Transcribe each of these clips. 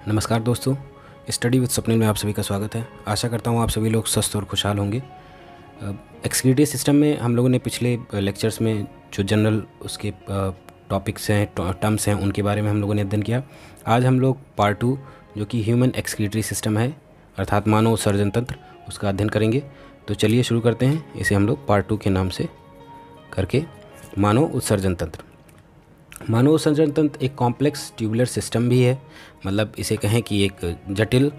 नमस्कार दोस्तों, study with Swapnil में आप सभी का स्वागत है। आशा करता हूँ आप सभी लोग स्वस्थ और खुशहाल होंगे। एक्सक्रीटरी सिस्टम में हम लोगों ने पिछले लेक्चर्स में जो जनरल उसके टॉपिक्स हैं, टर्म्स हैं, उनके बारे में हम लोगों ने अध्ययन किया। आज हम लोग पार्ट 2 जो कि ह्यूमन एक्सक्रीटरी सिस्टम है अर्थात मानव उत्सर्जन तंत्र, उसका अध्ययन करेंगे। तो चलिए शुरू करते हैं। इसे हम लोग पार्ट 2 के नाम से करके मानव उत्सर्जन तंत्र। मानव उत्सर्जन तंत्र एक कॉम्प्लेक्स ट्यूबुलर सिस्टम भी है, मतलब इसे कहें कि एक जटिल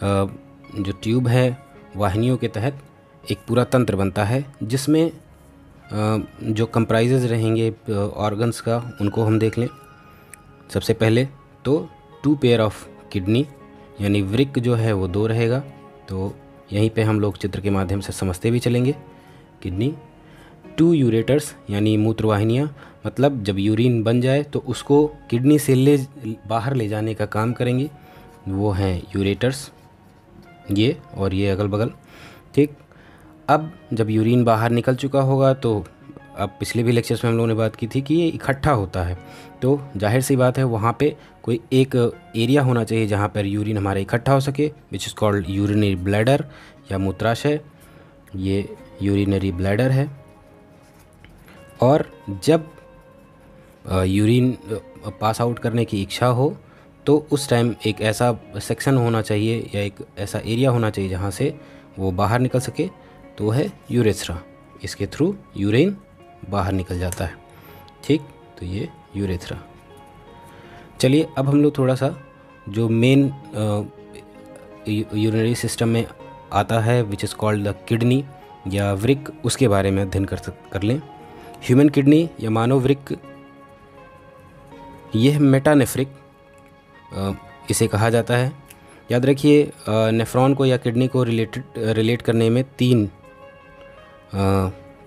जो ट्यूब है वाहिनियों के तहत एक पूरा तंत्र बनता है, जिसमें जो कंप्राइजेज रहेंगे ऑर्गन्स का, उनको हम देख लें। सबसे पहले तो 2 पेयर ऑफ किडनी यानी वृक्क जो है वो 2 रहेगा, तो यहीं पे हम लोग चित्र के माध्यम से समझते भी चलेंगे। किडनी, 2 यूरेटर्स यानी मूत्रवाहिनियाँ, मतलब जब यूरिन बन जाए तो उसको किडनी से बाहर ले जाने का काम करेंगे, वो हैं यूरेटर्स, ये और ये अगल बगल। ठीक, अब जब यूरिन बाहर निकल चुका होगा तो अब पिछले भी लेक्चर्स में हम लोगों ने बात की थी कि ये इकट्ठा होता है, तो जाहिर सी बात है वहाँ पे कोई एक एरिया होना चाहिए जहाँ पर यूरिन हमारा इकट्ठा हो सके, which is called urinary bladder या मूत्राशय। ये यूरिनरी ब्लैडर है। और जब यूरिन पास आउट करने की इच्छा हो तो उस टाइम एक ऐसा सेक्शन होना चाहिए या एक ऐसा एरिया होना चाहिए जहाँ से वो बाहर निकल सके, तो वो है यूरेथ्रा। इसके थ्रू यूरिन बाहर निकल जाता है। ठीक, तो ये यूरेथ्रा। चलिए अब हम लोग थोड़ा सा जो मेन यूरिनरी सिस्टम में आता है which is called the kidney या वृक्क, उसके बारे में अध्ययन कर लें। ह्यूमन किडनी या मानव वृक्क, यह मेटानेफ्रिक इसे कहा जाता है। याद रखिए, नेफ्रॉन को या किडनी को रिलेट करने में 3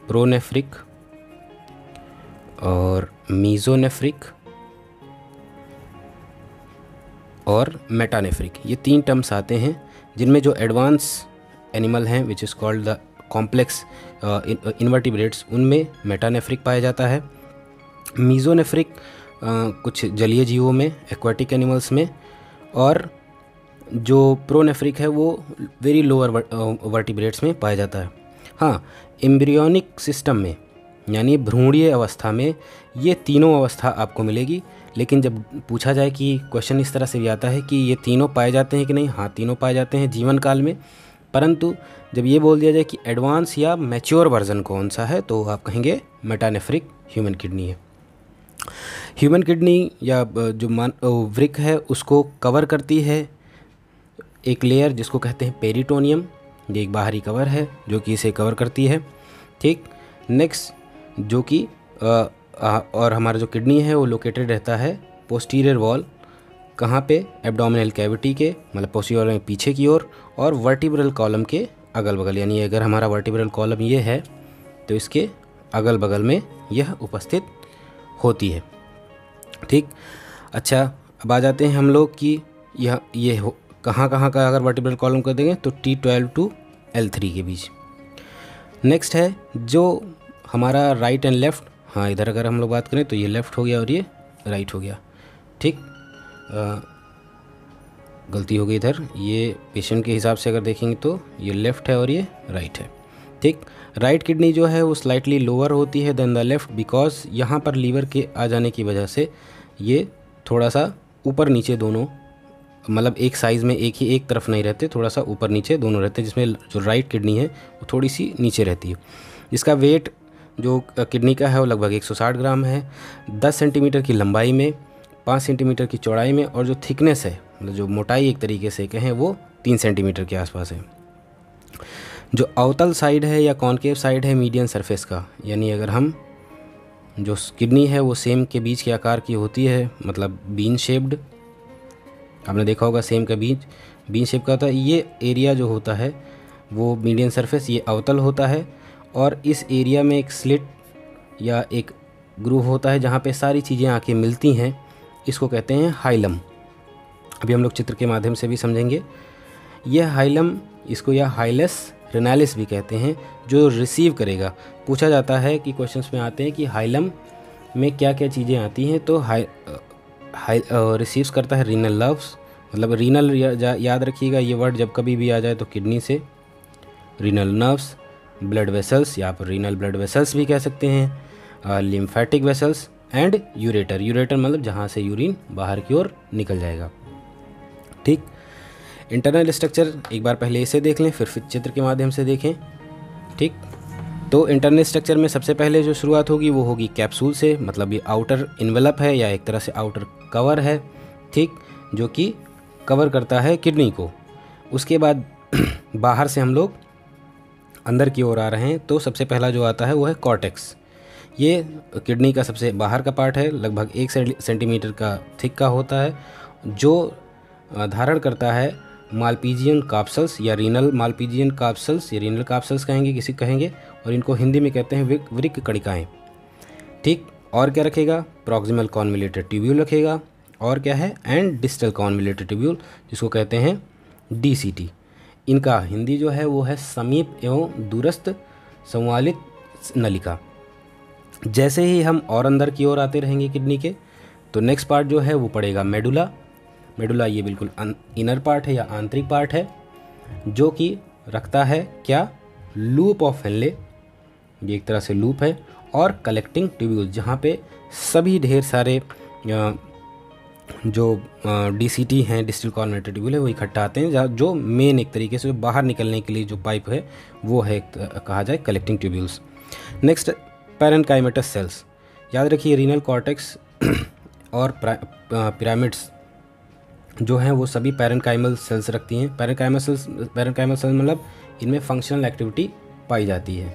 प्रोनेफ्रिक और मीज़ोनेफ्रिक और मेटानेफ्रिक, ये 3 टर्म्स आते हैं, जिनमें जो एडवांस एनिमल हैं which is called the complex invertebrates, उनमें मेटानेफ्रिक पाया जाता है। मीज़ोनेफ्रिक कुछ जलीय जीवों में, एक्वाटिक एनिमल्स में, और जो प्रोनेफ्रिक है वो वेरी लोअर वर्टिब्रेट्स में पाया जाता है। हाँ, एम्ब्रियोनिक सिस्टम में यानी भ्रूणीय अवस्था में ये तीनों अवस्था आपको मिलेगी, लेकिन जब पूछा जाए कि क्वेश्चन इस तरह से भी आता है कि ये तीनों पाए जाते हैं कि नहीं, हाँ तीनों पाए जाते हैं जीवन काल में, परंतु जब ये बोल दिया जाए कि एडवांस या मैच्योर वर्जन कौन सा है तो आप कहेंगे मेटानेफ्रिक ह्यूमन किडनी है। ह्यूमन किडनी या जो वृक्क है उसको कवर करती है एक लेयर जिसको कहते हैं पेरिटोनियम। ये एक बाहरी कवर है जो कि इसे कवर करती है। ठीक, नेक्स्ट जो कि और हमारा जो किडनी है वो लोकेटेड रहता है पोस्टीरियर वॉल, कहाँ पे, एब्डोमिनल कैविटी के, मतलब पोस्टीरियर में पीछे की ओर, और वर्टिब्रल कॉलम के अगल बगल। यानी अगर हमारा वर्टिब्रल कॉलम ये है तो इसके अगल बगल में यह उपस्थित होती है। ठीक, अच्छा अब आ जाते हैं हम लोग कि ये कहाँ का अगर वर्टिब्रल कॉलम कर देंगे तो T12 टू L3 के बीच। नेक्स्ट है जो हमारा राइट एंड लेफ़्ट, हाँ इधर अगर हम लोग बात करें तो ये लेफ़्ट हो गया और ये राइट हो गया। ठीक, गलती हो गई इधर, ये पेशेंट के हिसाब से अगर देखेंगे तो ये लेफ़्ट है और ये राइट है। ठीक, राइट किडनी जो है वो स्लाइटली लोअर होती है देन द लेफ़्ट, बिकॉज यहाँ पर लीवर के आ जाने की वजह से ये थोड़ा सा ऊपर नीचे दोनों, मतलब एक साइज़ में एक तरफ नहीं रहते, थोड़ा सा ऊपर नीचे दोनों रहते हैं, जिसमें जो राइट किडनी है वो थोड़ी सी नीचे रहती है। इसका वेट जो किडनी का है वो लगभग 160 ग्राम है, 10 सेंटीमीटर की लंबाई में, 5 सेंटीमीटर की चौड़ाई में, और जो थिकनेस है, मतलब जो मोटाई एक तरीके से कहें, वो 3 सेंटीमीटर के आसपास है। जो अवतल साइड है या कॉनकेव साइड है मीडियन सरफेस का, यानी अगर हम जो किडनी है वो सेम के बीज के आकार की होती है, मतलब बीन शेप्ड, आपने देखा होगा सेम का बीन शेप का होता है। ये एरिया जो होता है वो मीडियन सरफेस, ये अवतल होता है, और इस एरिया में एक स्लिट या एक ग्रूव होता है जहाँ पे सारी चीज़ें आके मिलती हैं, इसको कहते हैं हाइलम। अभी हम लोग चित्र के माध्यम से भी समझेंगे। यह हाइलम, इसको या हाइलस रेनालिस भी कहते हैं, जो रिसीव करेगा। पूछा जाता है कि क्वेश्चंस में आते हैं कि हाइलम में क्या क्या चीज़ें आती हैं, तो रिसीव्स करता है रीनल नर्व्स, मतलब रीनल याद रखिएगा ये वर्ड जब कभी भी आ जाए तो किडनी से, रीनल नर्व्स, ब्लड वेसल्स, यहाँ पर रीनल ब्लड वेसल्स भी कह सकते हैं, lymphatic vessels and ureter. Ureter मतलब जहाँ से यूरिन बाहर की ओर निकल जाएगा। ठीक, इंटरनल स्ट्रक्चर एक बार पहले इसे देख लें, फिर चित्र के माध्यम से देखें। ठीक, तो इंटरनल स्ट्रक्चर में सबसे पहले जो शुरुआत होगी वो होगी कैप्सूल से, मतलब ये आउटर इन्वेलप है या एक तरह से आउटर कवर है। ठीक, जो कि कवर करता है किडनी को। उसके बाद बाहर से हम लोग अंदर की ओर आ रहे हैं, तो सबसे पहला जो आता है वो है कॉर्टेक्स। ये किडनी का सबसे बाहर का पार्ट है, लगभग 1 सेंटीमीटर का थिक का होता है, जो धारण करता है मालपीजियन काप्सल्स या रीनल मालपीजियन काप्सल्स या रीनल काप्सल्स कहेंगे, किसी कहेंगे, और इनको हिंदी में कहते हैं वृक्क कणिकाएँ। ठीक, और क्या रखेगा, प्रॉक्सिमल कॉन्वोल्यूटेड ट्यूब्यूल रखेगा, और क्या है, एंड डिस्टल कॉन्वोल्यूटेड ट्यूब्यूल, जिसको कहते हैं DCT। इनका हिंदी जो है वो है समीप एवं दूरस्थ संवालित नलिका। जैसे ही हम और अंदर की ओर आते रहेंगे किडनी के, तो नेक्स्ट पार्ट जो है वो पड़ेगा मेडुला। मेडुला ये बिल्कुल इनर पार्ट है या आंतरिक पार्ट है, जो कि रखता है क्या, लूप ऑफ हेनले, ये एक तरह से लूप है, और कलेक्टिंग ट्यूब्यूल, जहाँ पे सभी ढेर सारे जो DCT हैं, डिस्टल कॉन्वोल्यूटेड ट्यूब्यूल है, वो इकट्ठा आते हैं, जो मेन एक तरीके से जो बाहर निकलने के लिए जो पाइप है वो है कहा जाए collecting tubules. Next, parenchymatous sales. याद रखिए रीनल कॉर्टेक्स और पिरामिड्स जो हैं वो सभी पैरेन्काइमल सेल्स रखती हैं। पैरेन्काइमल सेल्स मतलब इनमें फंक्शनल एक्टिविटी पाई जाती है।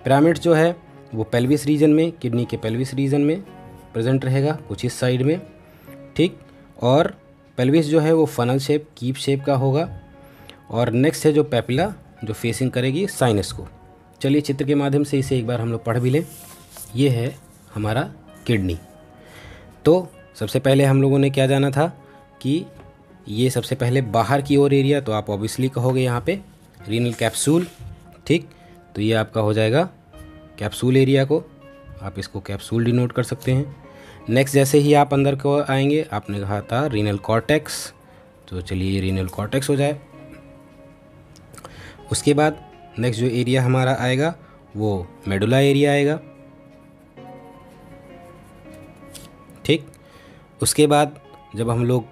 पिरामिड्स जो है वो पेल्विस रीजन में, किडनी के पेल्विस रीजन में प्रेजेंट रहेगा, कुछ इस साइड में। ठीक, और पेल्विस जो है वो फनल शेप, कीप शेप का होगा। और नेक्स्ट है जो पेपिला, जो फेसिंग करेगी साइनस को। चलिए चित्र के माध्यम से इसे एक बार हम लोग पढ़ भी लें। ये है हमारा किडनी। तो सबसे पहले हम लोगों ने क्या जाना था कि ये सबसे पहले बाहर की ओर एरिया, तो आप ऑब्वियसली कहोगे यहाँ पे रीनल कैप्सूल। ठीक, तो ये आपका हो जाएगा कैप्सूल एरिया को, आप इसको कैप्सूल डिनोट कर सकते हैं। नेक्स्ट जैसे ही आप अंदर को आएंगे, आपने कहा था रीनल कॉर्टेक्स, तो चलिए ये रीनल कॉर्टेक्स हो जाए। उसके बाद नेक्स्ट जो एरिया हमारा आएगा वो मेडुला एरिया आएगा। ठीक, उसके बाद जब हम लोग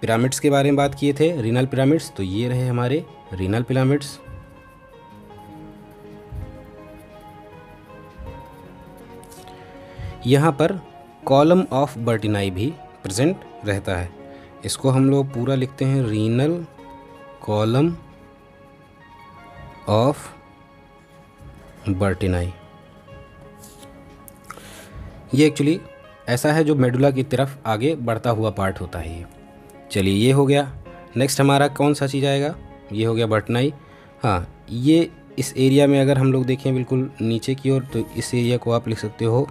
पिरामिड्स के बारे में बात किए थे, रीनल पिरामिड्स, तो ये रहे हमारे रीनल पिरामिड्स। यहाँ पर कॉलम ऑफ बर्टिनाई भी प्रेजेंट रहता है। इसको हम लोग पूरा लिखते हैं रीनल कॉलम ऑफ बर्टिनाई। ये एक्चुअली ऐसा है जो मेडुला की तरफ आगे बढ़ता हुआ पार्ट होता है ये। चलिए ये हो गया। नेक्स्ट हमारा कौन सा चीज़ आएगा, ये हो गया बर्टिनाई। हाँ, ये इस एरिया में अगर हम लोग देखें बिल्कुल नीचे की ओर, तो इस एरिया को आप लिख सकते हो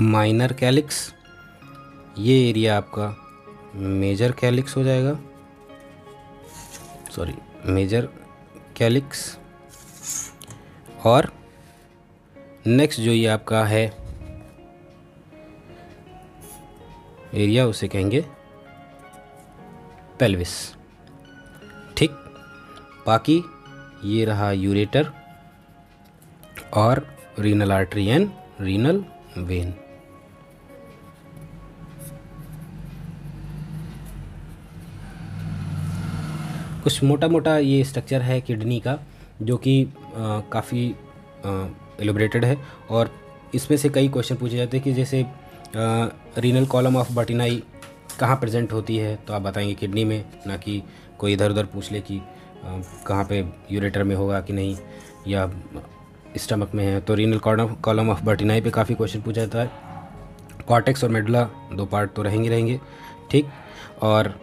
माइनर कैलिक्स। ये एरिया आपका मेजर कैलिक्स हो जाएगा, सॉरी मेजर कैलिक्स। और नेक्स्ट जो ये आपका है एरिया, उसे कहेंगे पेल्विस। ठीक, बाकी ये रहा यूरेटर और renal artery and renal vein. कुछ मोटा मोटा ये स्ट्रक्चर है किडनी का, जो कि काफ़ी एलोबरेटेड है, और इसमें से कई क्वेश्चन पूछे जाते हैं कि जैसे रीनल कॉलम ऑफ बर्टिनाई कहाँ प्रेजेंट होती है, तो आप बताएंगे किडनी में, ना कि कोई इधर उधर पूछ ले कि कहाँ पे यूरेटर में होगा कि नहीं या स्टमक में है। तो रीनल कॉलम ऑफ बर्टिनाई पे काफ़ी क्वेश्चन पूछा जाता है। कॉर्टेक्स और मेडुला दो पार्ट तो रहेंगे। ठीक, और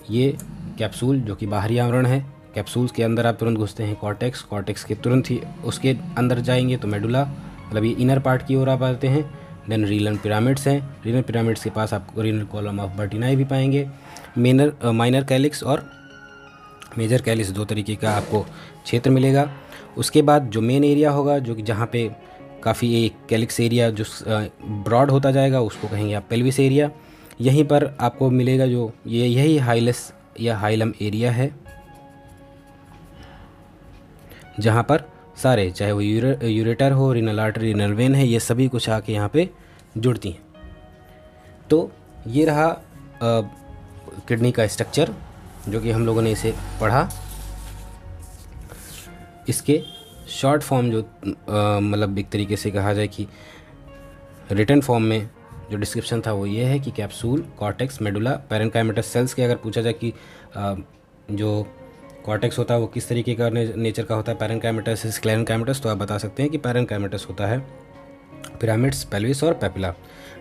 ये कैप्सूल जो कि बाहरी आवरण है, कैप्सूल्स के अंदर आप तुरंत घुसते हैं कॉर्टेक्स के तुरंत ही उसके अंदर जाएंगे तो मेडुला, मतलब ये इनर पार्ट की ओर आप आते हैं। देन रीनल पिरामिड्स हैं, रीनल पिरामिड्स के पास आपको रीनल कॉलम ऑफ बर्टिनाई भी पाएंगे। माइनर कैलिक्स और मेजर कैलिक्स, दो तरीके का आपको क्षेत्र मिलेगा। उसके बाद जो मेन एरिया होगा, जो कि जहाँ पे काफ़ी एक कैलिक्स एरिया जो ब्रॉड होता जाएगा, उसको कहेंगे आप पेल्विस एरिया। यहीं पर आपको मिलेगा जो यही हाइलस या हाइलम एरिया है, जहाँ पर सारे, चाहे वो यूरेटर हो, रीनल आर्टरी, रीनल वेन है, ये सभी कुछ आके यहाँ पे जुड़ती हैं। तो ये रहा किडनी का स्ट्रक्चर, जो कि हम लोगों ने इसे पढ़ा। इसके शॉर्ट फॉर्म जो मतलब एक तरीके से कहा जाए कि रिटन फॉर्म में जो डिस्क्रिप्शन था वो ये है कि capsule, cortex, medulla, parenchymatous sales के अगर पूछा जाए कि जो कॉर्टेक्स होता है वो किस तरीके का नेचर का होता है, पैरेन्काइमेटस, स्क्लेरेन्काइमेटस, तो आप बता सकते हैं कि पैरेन्काइमेटस होता है। पिरामिड्स, पेल्विस और पेपिला।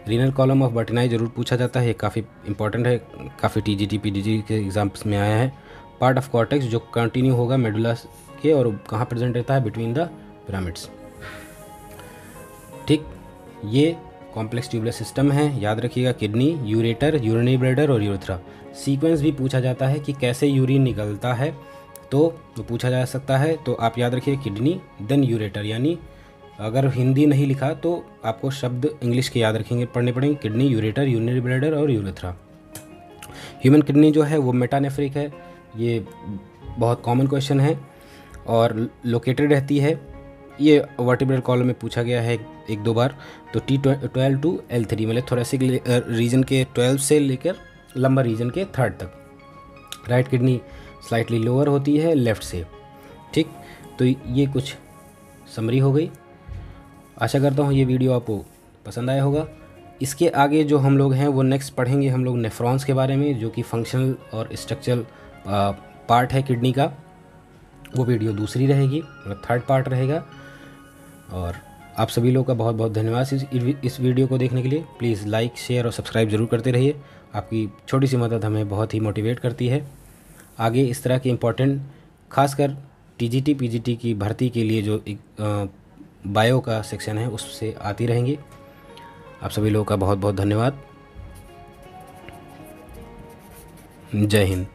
रीनल कॉलम ऑफ बर्टिनाई जरूर पूछा जाता है, ये काफ़ी इंपॉर्टेंट है, काफ़ी टीजीटी पीजीटी के एग्जाम्स में आया है। पार्ट ऑफ कॉर्टेक्स जो कंटिन्यू होगा मेडुला के, और कहाँ प्रेजेंट रहता है, बिटवीन द पिरामिड्स। ठीक, ये कॉम्प्लेक्स ट्यूबुलर सिस्टम है। याद रखिएगा, किडनी, यूरेटर, यूरिनरी ब्लैडर और यूरेथ्रा। सीक्वेंस भी पूछा जाता है कि कैसे यूरिन निकलता है, तो पूछा जा सकता है। तो आप याद रखिए किडनी देन यूरेटर, यानी अगर हिंदी नहीं लिखा तो आपको शब्द इंग्लिश के याद रखेंगे, पढ़ने पड़ेंगे। किडनी, यूरेटर, यूरिनरी ब्लैडर और यूरेथ्रा। ह्यूमन किडनी जो है वो मेटानेफ्रिक है, ये बहुत कॉमन क्वेश्चन है, और लोकेटेड रहती है, ये वर्टिब्रल कॉलम में पूछा गया है एक दो बार। तो T12 टू L3, मतलब थोरेसिक रीजन के 12 से लेकर लंबर रीजन के 3rd तक। राइट किडनी स्लाइटली लोअर होती है लेफ़्ट से। ठीक, तो ये कुछ समरी हो गई। आशा करता हूँ ये वीडियो आपको पसंद आया होगा। इसके आगे जो हम लोग हैं वो नेक्स्ट पढ़ेंगे हम लोग नेफ्रॉन्स के बारे में, जो कि फंक्शनल और स्ट्रक्चरल पार्ट है किडनी का। वो वीडियो दूसरी रहेगी, मतलब 3rd पार्ट रहेगा। और आप सभी लोगों का बहुत बहुत धन्यवाद इस वीडियो को देखने के लिए। प्लीज़ लाइक, शेयर और सब्सक्राइब ज़रूर करते रहिए। आपकी छोटी सी मदद हमें बहुत ही मोटिवेट करती है। आगे इस तरह की इम्पोर्टेंट, खासकर टीजीटी पीजीटी की भर्ती के लिए जो बायो का सेक्शन है उससे आती रहेंगी। आप सभी लोगों का बहुत बहुत धन्यवाद। जय हिंद।